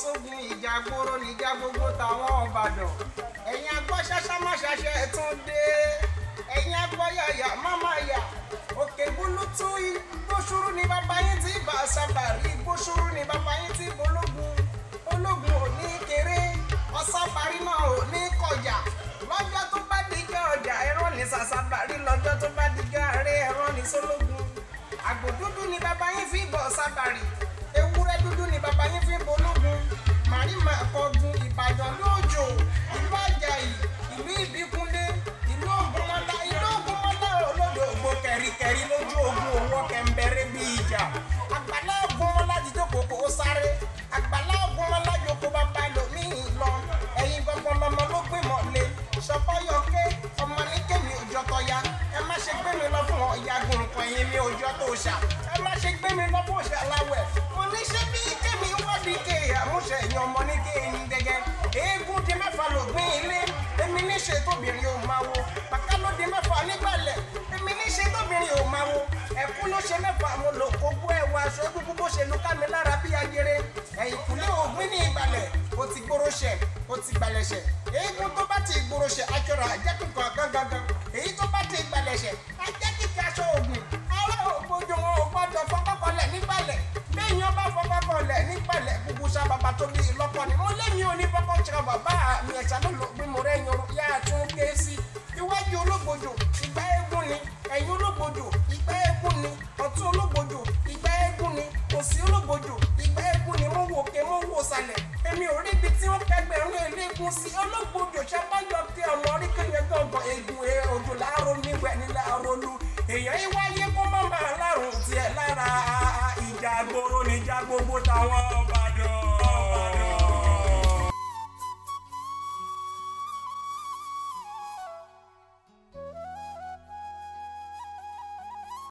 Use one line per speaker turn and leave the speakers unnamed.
sógun ìjà gbòòrò níjà gbogbo táwọn Ìbàdàn ẹ̀yin agbọ́ ṣáṣá má ṣàṣẹ tún dé ẹ̀yin agbọ́ yàyà máma yà òkè búlútú gbóṣùrú ni bàbá yín tí bá sábàrí gbóṣùrú ni bàbá yín tí bológun ológun ò ní kéré ọ̀sábàrí náà ò ní kọjá lọ́jọ́ tó bá dìjọ́ ọjà ẹ̀rọ ní sàṣàbàrí lọ́jọ́ tó bá dìjọ́ àárẹ̀ ẹ̀rọ ní sólógun àgbò dúdú ni bàbá yín fi bọ̀ sábàrí ewúrẹ́ dúdú ni bàbá yín fi bológun màrímà kọgun Ìbàdàn lójó ìlú Àjàyí ìlú Ìbíkúnlé ìlú Ògúnmọ́lá olódògbò kẹ̀ríkẹ̀rí lójú ogun owó kẹ̀mbẹ̀rẹ̀ bí ìjà àgbàlá Ògúnmọ́lá ti jókòó kó sáré àgbàlá Ògúnmọ́lá jókòó bàbá lòmíì lọ ẹ̀yin gbọ̀ngàn lọmọ ló gbé mọ́lẹ̀ ṣọpọ́yọ̀kẹ́ ọmọ ní kémi òjò tọ́ya ẹ má ṣe gbé mi lọ fún ọ̀yàgùn nǹkan ẹ̀yìn mi òjò tó ṣà ẹ má ṣe gbé mi lọ fún òṣà láwẹ̀ mo ní ṣe bí kémi wádìí ké àmúṣe ẹ̀yìn ọmọ ní kéyìn gẹ́gẹ́ eégún di mẹ́fà lògbìn ilé èmi ní ṣe tóbìnrin ò máa wo bàkà ló di mẹ́fà nígbàlẹ̀ èmi ní ṣe tóbìnrin ò máa wo ẹ̀kú ló ṣe mẹ́fà mo lò kókó ẹ̀wà aṣọ egúngún bó ṣe lu ká mi lára bí ajere ẹ̀yìn kùlé ògbìn ní ìgbàlẹ̀ ó ti gbóró ṣẹ̀ ó ti gbalẹ̀ ṣẹ̀ eégún tó bá ti gbóró ṣẹ̀ aṣọra àjẹkùnkàn gángan èyí tó bá ti gbalẹ̀ ṣẹ̀ ajẹkìkì aṣọ ògùn ará ògbójú wọn ò gbọdọ̀ fọkọkọlẹ̀ nígbàlẹ̀ lẹ́yìn ọba fọkọkọlẹ̀ nígbàlẹ̀ gbogbo sábàbà tó bí lọ́kọ ni mo lẹ́yìn òní fọkọ̀ṣẹ̀ bàbá mi ẹ̀ṣà ló lò gbé mo rẹ́yìn orú yá tún ké sí iwájú ológbòjò ìgbà eégún ni ẹ̀yìn ológbòjò ìgbà eégún ni ọ̀tún ológbòjò ìgbà eégún ni òsì ológbòjò ìgbà eégún ni mo wò ké mo wò sàlẹ̀ èmi ò rí ibi tí wọ́n kẹgbẹ̀rún eléégún sí ológbòjò ṣàbáyọ tẹ ọmọ orí kéye gbọ̀ngàn eégún òjò láàárọ̀ níwẹ̀ ní láàárọ̀ lu èèyàn yìí wáyé kó má máa lárùn tiẹ̀ lára ìjà gbòòrò níjà gbogbo táwọn ọba.